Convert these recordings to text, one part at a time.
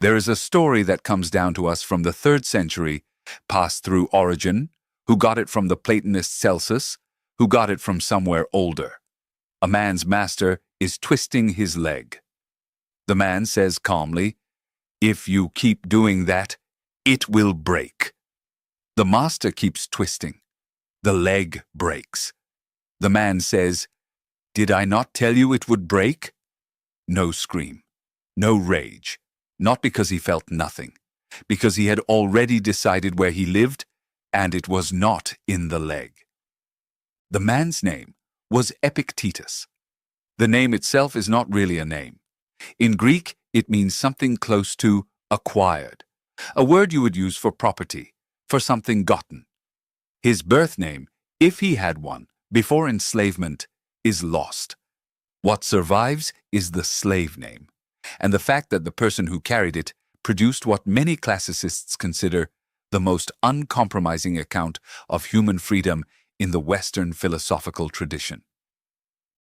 There is a story that comes down to us from the 3rd century, passed through Origen, who got it from the Platonist Celsus, who got it from somewhere older. A man's master is twisting his leg. The man says calmly, "If you keep doing that, it will break." The master keeps twisting. The leg breaks. The man says, "Did I not tell you it would break?" No scream, no rage, not because he felt nothing, because he had already decided where he lived, and it was not in the leg. The man's name was Epictetus. The name itself is not really a name. In Greek, it means something close to acquired, a word you would use for property, for something gotten. His birth name, if he had one, before enslavement, is lost. What survives is the slave name, and the fact that the person who carried it produced what many classicists consider the most uncompromising account of human freedom in the Western philosophical tradition.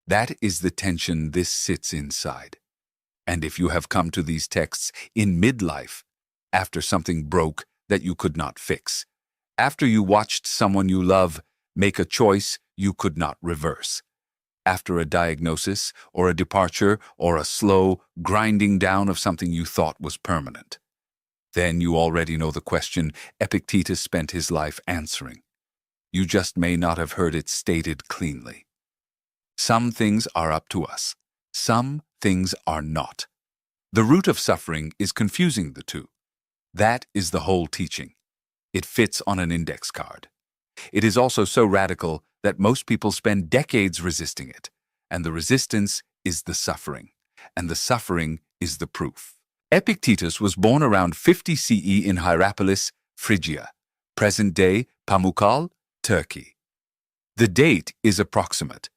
That is the tension this sits inside. And if you have come to these texts in midlife, after something broke that you could not fix, after you watched someone you love make a choice you could not reverse, after a diagnosis or a departure or a slow grinding down of something you thought was permanent, then you already know the question Epictetus spent his life answering. You just may not have heard it stated cleanly. Some things are up to us. Some things are not. The root of suffering is confusing the two. That is the whole teaching. It fits on an index card. It is also so radical that most people spend decades resisting it, and the resistance is the suffering, and the suffering is the proof. Epictetus was born around 50 CE in Hierapolis, Phrygia, present-day Pamukkale, Turkey. The date is approximate,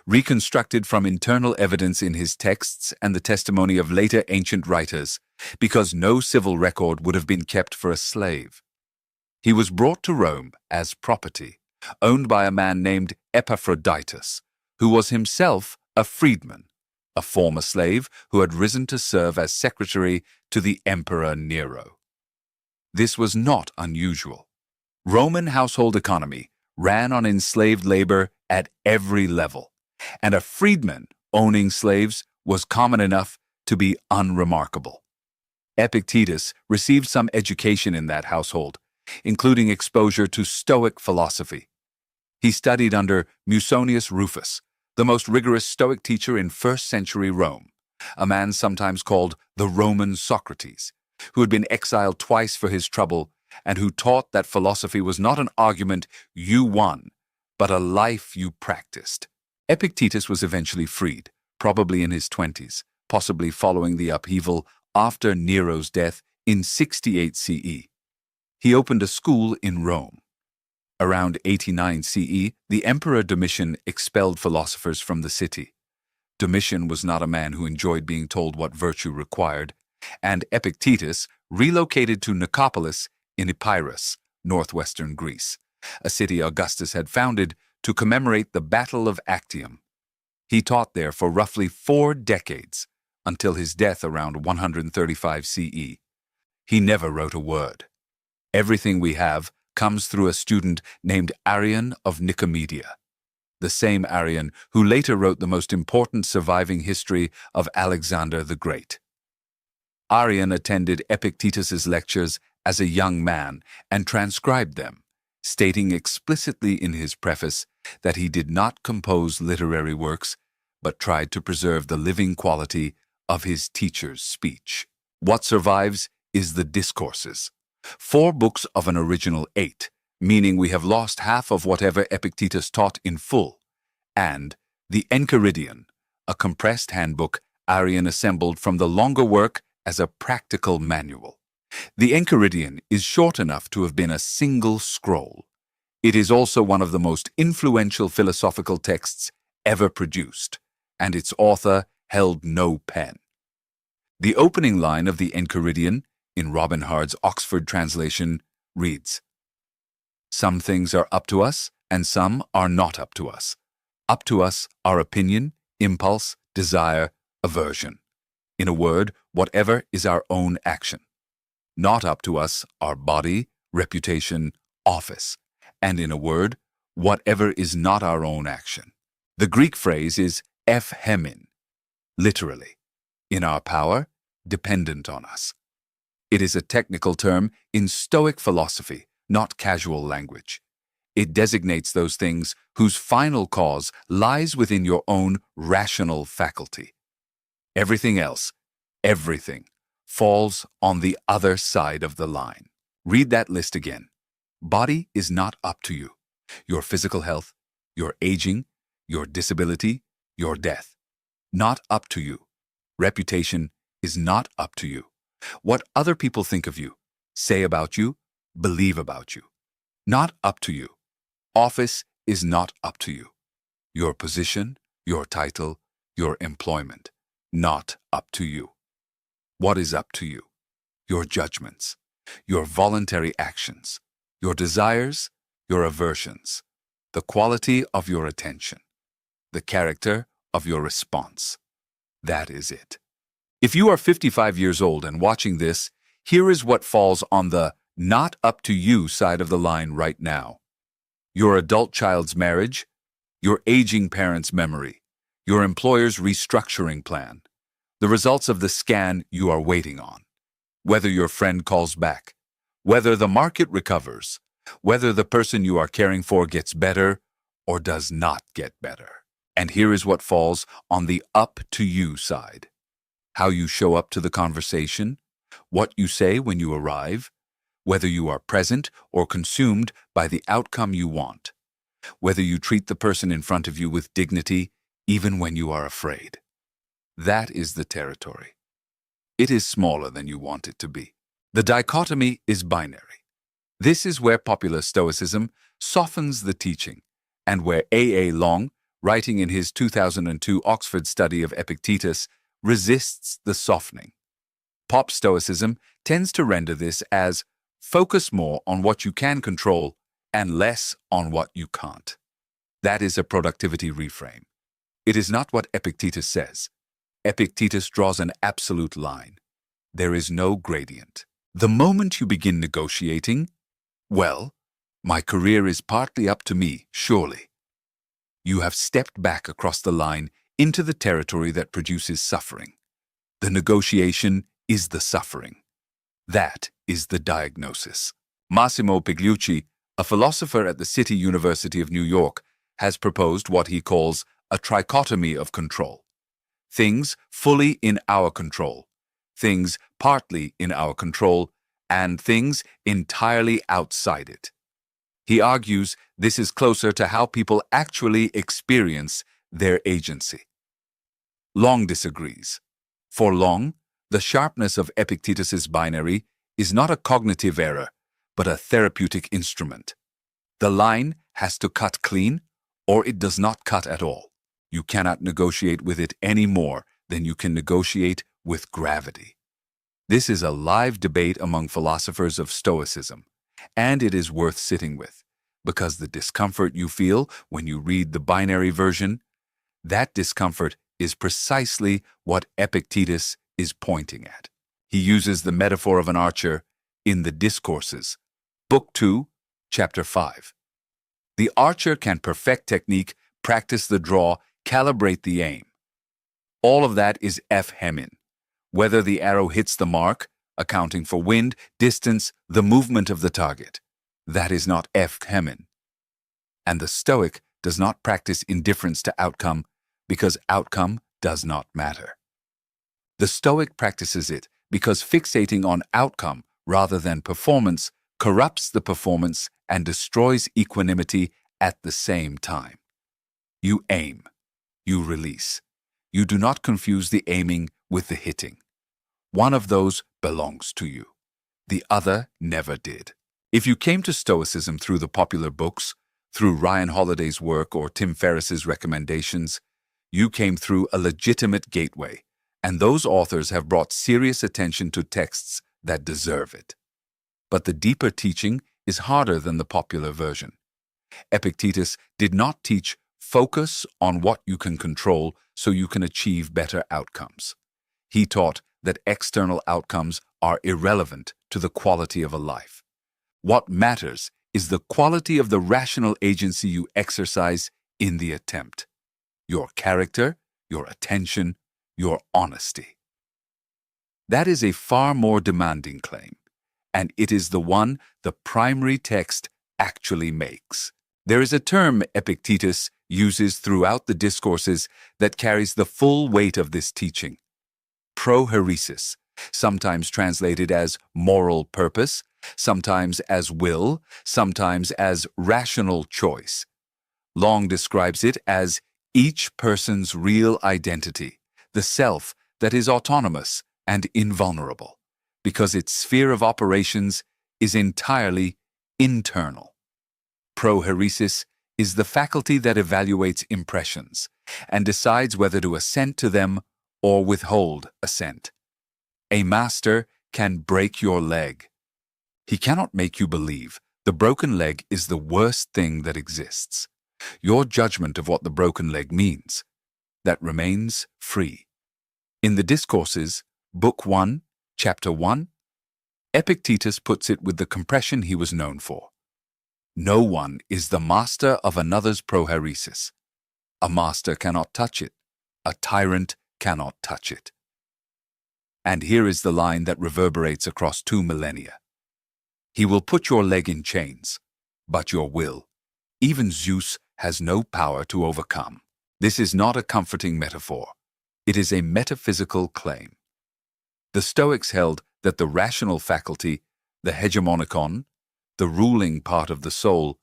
reconstructed from internal evidence in his texts and the testimony of later ancient writers, because no civil record would have been kept for a slave. He was brought to Rome as property, owned by a man named Epictetus, who was himself a freedman, a former slave who had risen to serve as secretary to the Emperor Nero. This was not unusual. Roman household economy ran on enslaved labor at every level, and a freedman owning slaves was common enough to be unremarkable. Epictetus received some education in that household, including exposure to Stoic philosophy. He studied under Musonius Rufus, the most rigorous Stoic teacher in 1st century Rome, a man sometimes called the Roman Socrates, who had been exiled twice for his trouble and who taught that philosophy was not an argument you won, but a life you practiced. Epictetus was eventually freed, probably in his 20s, possibly following the upheaval after Nero's death in 68 CE. He opened a school in Rome. Around 89 CE, the Emperor Domitian expelled philosophers from the city. Domitian was not a man who enjoyed being told what virtue required, and Epictetus relocated to Nicopolis in Epirus, northwestern Greece, a city Augustus had founded to commemorate the Battle of Actium. He taught there for roughly 4 decades, until his death around 135 CE. He never wrote a word. Everything we have comes through a student named Arrian of Nicomedia, the same Arrian who later wrote the most important surviving history of Alexander the Great. Arrian attended Epictetus's lectures as a young man and transcribed them, stating explicitly in his preface that he did not compose literary works, but tried to preserve the living quality of his teacher's speech. What survives is the Discourses, 4 books of an original 8, meaning we have lost half of whatever Epictetus taught in full, and the Enchiridion, a compressed handbook Arrian assembled from the longer work as a practical manual. The Enchiridion is short enough to have been a single scroll. It is also one of the most influential philosophical texts ever produced, and its author held no pen. The opening line of the Enchiridion, in Robin Hard's Oxford translation, reads, "Some things are up to us, and some are not up to us. Up to us are opinion, impulse, desire, aversion. In a word, whatever is our own action. Not up to us are body, reputation, office, and in a word, whatever is not our own action. The Greek phrase is ephemin, literally, in our power, dependent on us. It is a technical term in Stoic philosophy, not casual language. It designates those things whose final cause lies within your own rational faculty. Everything else, everything, falls on the other side of the line. Read that list again. Body is not up to you. Your physical health, your aging, your disability, your death. Not up to you. Reputation is not up to you. What other people think of you, say about you, believe about you. Not up to you. Office is not up to you. Your position, your title, your employment, not up to you. What is up to you? Your judgments, your voluntary actions, your desires, your aversions, the quality of your attention, the character of your response. That is it. If you are 55 years old and watching this, here is what falls on the not up to you side of the line right now. Your adult child's marriage, your aging parent's memory, your employer's restructuring plan, the results of the scan you are waiting on, whether your friend calls back, whether the market recovers, whether the person you are caring for gets better or does not get better. And here is what falls on the up to you side. How you show up to the conversation, what you say when you arrive, whether you are present or consumed by the outcome you want, whether you treat the person in front of you with dignity even when you are afraid. That is the territory. It is smaller than you want it to be. The dichotomy is binary. This is where popular Stoicism softens the teaching, and where A. A. Long, writing in his 2002 Oxford study of Epictetus, resists the softening. Pop Stoicism tends to render this as focus more on what you can control and less on what you can't. That is a productivity reframe. It is not what Epictetus says. Epictetus draws an absolute line. There is no gradient. The moment you begin negotiating, well, my career is partly up to me, surely. You have stepped back across the line into the territory that produces suffering. The negotiation is the suffering. That is the diagnosis. Massimo Pigliucci, a philosopher at the City University of New York, has proposed what he calls a trichotomy of control. Things fully in our control, things partly in our control, and things entirely outside it. He argues this is closer to how people actually experience their agency. Long disagrees. For Long, the sharpness of Epictetus's binary is not a cognitive error, but a therapeutic instrument. The line has to cut clean, or it does not cut at all. You cannot negotiate with it any more than you can negotiate with gravity. This is a live debate among philosophers of Stoicism, and it is worth sitting with, because the discomfort you feel when you read the binary version, that discomfort is precisely what Epictetus is pointing at. He uses the metaphor of an archer in the Discourses, Book 2, Chapter 5. The archer can perfect technique, practice the draw, calibrate the aim. All of that is ephemin. Whether the arrow hits the mark, accounting for wind, distance, the movement of the target. That is not ephemin. And the Stoic does not practice indifference to outcome because outcome does not matter. The Stoic practices it because fixating on outcome rather than performance corrupts the performance and destroys equanimity at the same time. You aim. You release. You do not confuse the aiming with the hitting. One of those belongs to you. The other never did. If you came to Stoicism through the popular books, through Ryan Holiday's work or Tim Ferriss's recommendations, you came through a legitimate gateway, and those authors have brought serious attention to texts that deserve it. But the deeper teaching is harder than the popular version. Epictetus did not teach focus on what you can control so you can achieve better outcomes. He taught that external outcomes are irrelevant to to the quality of a life. What matters is the quality of the rational agency you exercise in the attempt. Your character, your attention, your honesty. That is a far more demanding claim, and it is the one the primary text actually makes. There is a term Epictetus uses throughout the discourses that carries the full weight of this teaching. Prohairesis, sometimes translated as moral purpose, sometimes as will, sometimes as rational choice. Long describes it as each person's real identity, the self that is autonomous and invulnerable, because its sphere of operations is entirely internal. Prohairesis is the faculty that evaluates impressions and decides whether to assent to them or withhold assent. A master can break your leg. He cannot make you believe the broken leg is the worst thing that exists. Your judgment of what the broken leg means, that remains free. In the Discourses, Book 1, Chapter 1, Epictetus puts it with the compression he was known for. No one is the master of another's prohairesis. A master cannot touch it. A tyrant cannot touch it. And here is the line that reverberates across 2 millennia. He will put your leg in chains, but your will, even Zeus, has no power to overcome. This is not a comforting metaphor. It is a metaphysical claim. The Stoics held that the rational faculty, the hegemonikon, the ruling part of the soul,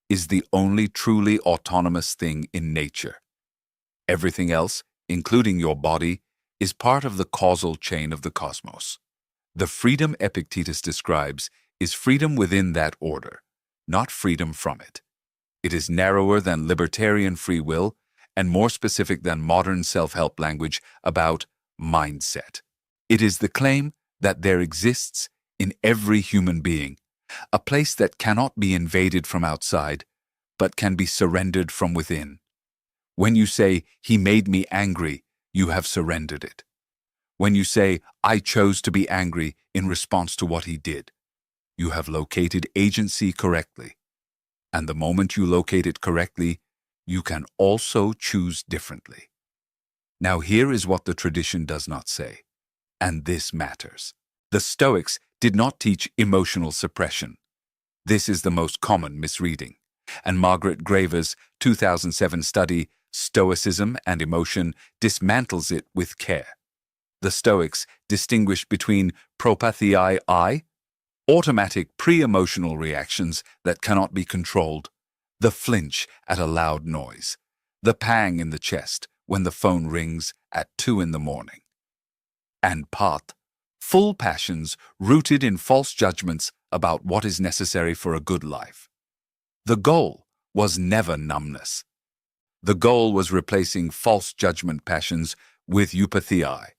is the only truly autonomous thing in nature. Everything else, including your body, is part of the causal chain of the cosmos. The freedom Epictetus describes is freedom within that order, not freedom from it. It is narrower than libertarian free will and more specific than modern self-help language about mindset. It is the claim that there exists in every human being a place that cannot be invaded from outside, but can be surrendered from within. When you say, "He made me angry," you have surrendered it. When you say, "I chose to be angry in response to what he did," you have located agency correctly. And the moment you locate it correctly, you can also choose differently. Now here is what the tradition does not say, and this matters. The Stoics did not teach emotional suppression. This is the most common misreading, and Margaret Graver's 2007 study, Stoicism and Emotion, dismantles it with care. The Stoics distinguished between propatheiai, automatic pre-emotional reactions that cannot be controlled, the flinch at a loud noise, the pang in the chest when the phone rings at 2 in the morning, and path, full passions rooted in false judgments about what is necessary for a good life. The goal was never numbness. The goal was replacing false judgment passions with eupatheiai,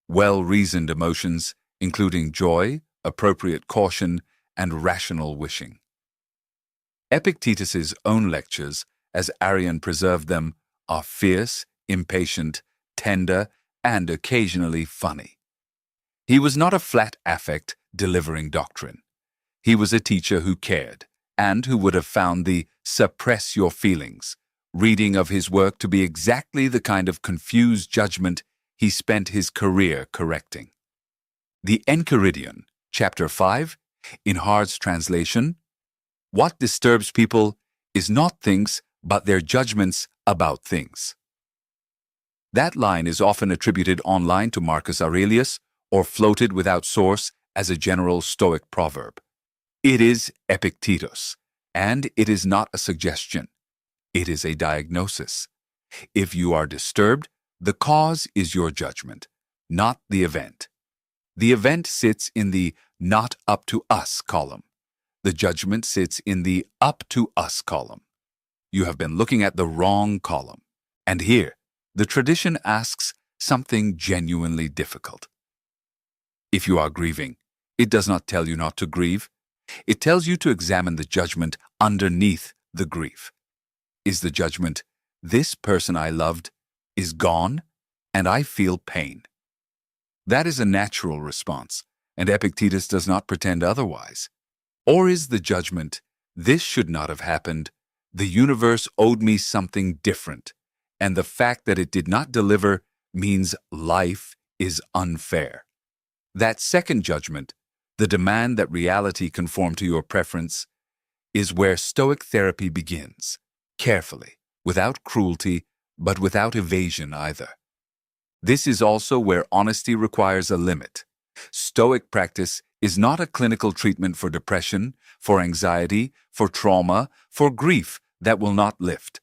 well-reasoned emotions, including joy, appropriate caution, and rational wishing. Epictetus's own lectures, as Arrian preserved them, are fierce, impatient, tender, and occasionally funny. He was not a flat affect delivering doctrine. He was a teacher who cared, and who would have found the "suppress your feelings" reading of his work to be exactly the kind of confused judgment he spent his career correcting. The Enchiridion, Chapter 5, in Hard's translation, "What disturbs people is not things, but their judgments about things." That line is often attributed online to Marcus Aurelius or floated without source as a general Stoic proverb. It is Epictetus, and it is not a suggestion. It is a diagnosis. If you are disturbed, the cause is your judgment, not the event. The event sits in the "not up to us" column. The judgment sits in the "up to us" column. You have been looking at the wrong column. And here, the tradition asks something genuinely difficult. If you are grieving, it does not tell you not to grieve. It tells you to examine the judgment underneath the grief. Is the judgment, "This person I loved is gone, and I feel pain"? That is a natural response, and Epictetus does not pretend otherwise. Or is the judgment, this should not have happened, the universe owed me something different, and the fact that it did not deliver means life is unfair. That second judgment, the demand that reality conform to your preference, is where Stoic therapy begins, carefully, without cruelty, but without evasion either. This is also where honesty requires a limit. Stoic practice is not a clinical treatment for depression, for anxiety, for trauma, for grief that will not lift.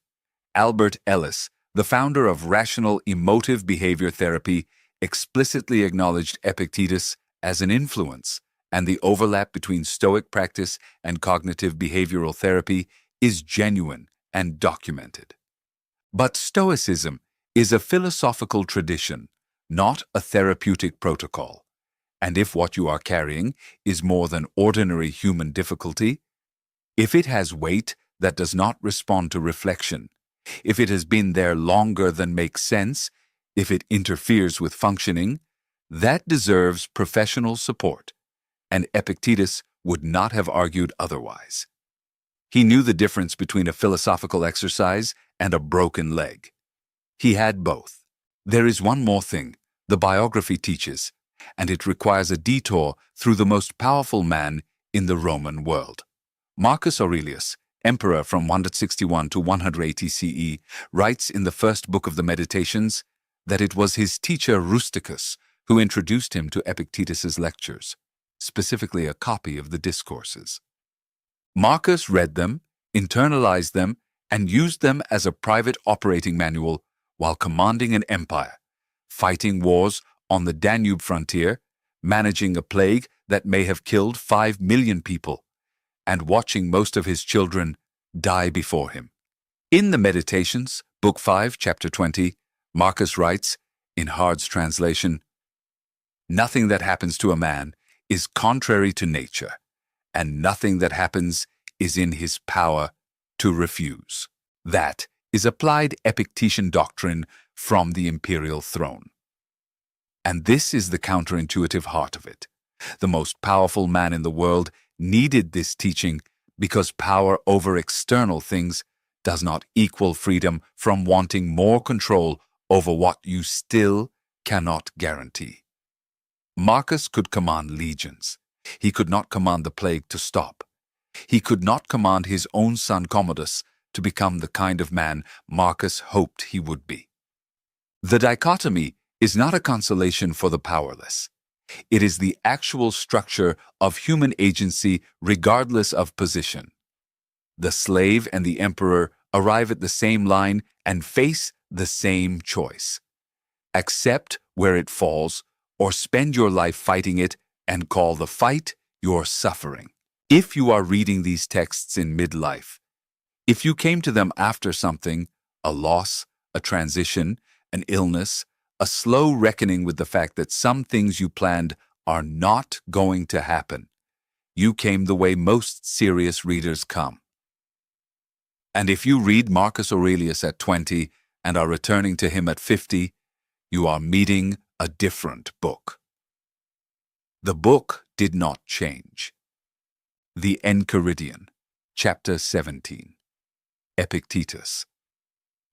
Albert Ellis, the founder of rational emotive behavior therapy, explicitly acknowledged Epictetus as an influence, and the overlap between Stoic practice and cognitive behavioral therapy is genuine and documented. But Stoicism is a philosophical tradition, not a therapeutic protocol. And if what you are carrying is more than ordinary human difficulty, if it has weight that does not respond to reflection, if it has been there longer than makes sense, if it interferes with functioning, that deserves professional support, and Epictetus would not have argued otherwise. He knew the difference between a philosophical exercise and a broken leg. He had both. There is one more thing, the biography teaches, and it requires a detour through the most powerful man in the Roman world. Marcus Aurelius, emperor from 161 to 180 CE, writes in the first book of the Meditations that it was his teacher Rusticus who introduced him to Epictetus's lectures, specifically a copy of the discourses. Marcus read them, internalized them, and used them as a private operating manual while commanding an empire, fighting wars on the Danube frontier, managing a plague that may have killed 5 million people, and watching most of his children die before him. In the Meditations, Book 5, Chapter 20, Marcus writes, in Hard's translation, "Nothing that happens to a man is contrary to nature, and nothing that happens is in his power to refuse." That is applied Epictetan doctrine from the imperial throne. And this is the counterintuitive heart of it. The most powerful man in the world needed this teaching because power over external things does not equal freedom from wanting more control over what you still cannot guarantee. Marcus could command legions. He could not command the plague to stop. He could not command his own son Commodus to become the kind of man Marcus hoped he would be. The dichotomy is not a consolation for the powerless. It is the actual structure of human agency regardless of position. The slave and the emperor arrive at the same line and face the same choice. Accept where it falls, or spend your life fighting it and call the fight your suffering. If you are reading these texts in midlife, if you came to them after something, a loss, a transition, an illness, a slow reckoning with the fact that some things you planned are not going to happen, you came the way most serious readers come. And if you read Marcus Aurelius at 20 and are returning to him at 50, you are meeting a different book. The book did not change. The Enchiridion, Chapter 17. Epictetus.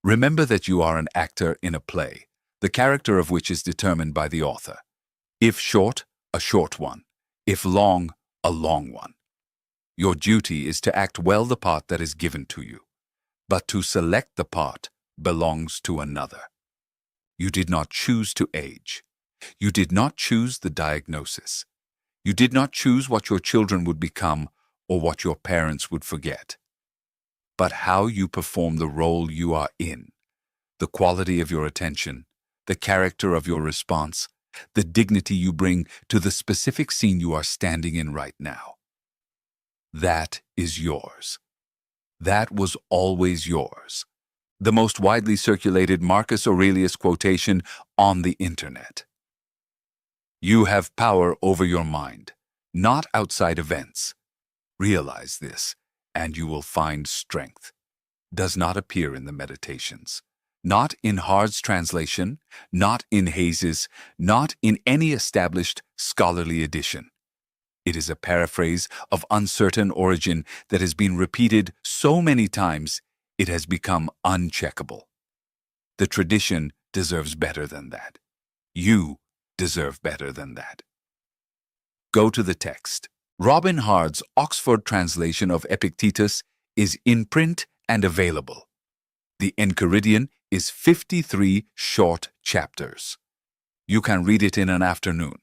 Remember that you are an actor in a play, the character of which is determined by the author. If short, a short one. If long, a long one. Your duty is to act well the part that is given to you, but to select the part belongs to another. You did not choose to age. You did not choose the diagnosis. You did not choose what your children would become or what your parents would forget. But how you perform the role you are in, the quality of your attention, the character of your response, the dignity you bring to the specific scene you are standing in right now. That is yours. That was always yours. The most widely circulated Marcus Aurelius quotation on the internet. You have power over your mind, not outside events. Realize this, and you will find strength. Does not appear in the Meditations. Not in Hard's translation, not in Hayes's, not in any established scholarly edition. It is a paraphrase of uncertain origin that has been repeated so many times it has become uncheckable. The tradition deserves better than that. You deserve better than that. Go to the text. Robin Hard's Oxford translation of Epictetus is in print and available. The Enchiridion is 53 short chapters. You can read it in an afternoon.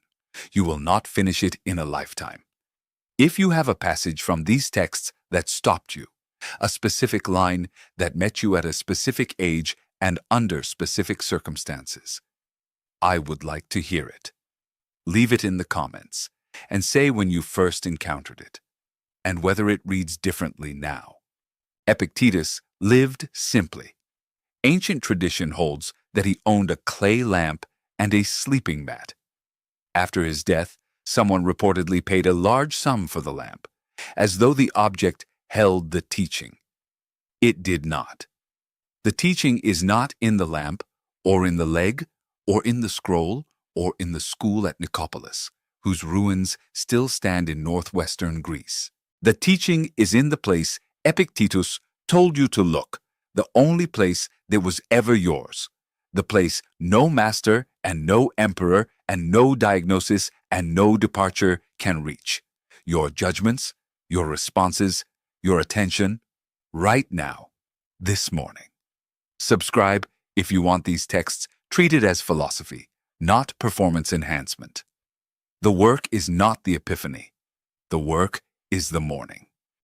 You will not finish it in a lifetime. If you have a passage from these texts that stopped you, a specific line that met you at a specific age and under specific circumstances, I would like to hear it. Leave it in the comments and say when you first encountered it and whether it reads differently now. Epictetus lived simply. Ancient tradition holds that he owned a clay lamp and a sleeping mat. After his death, someone reportedly paid a large sum for the lamp, as though the object held the teaching. It did not. The teaching is not in the lamp, or in the leg, or in the scroll, or in the school at Nicopolis, whose ruins still stand in northwestern Greece. The teaching is in the place Epictetus told you to look, the only place that was ever yours, the place no master and no emperor and no diagnosis and no departure can reach. Your judgments, your responses, your attention, right now, this morning. Subscribe if you want these texts treated as philosophy, not performance enhancement. The work is not the epiphany. The work is the morning.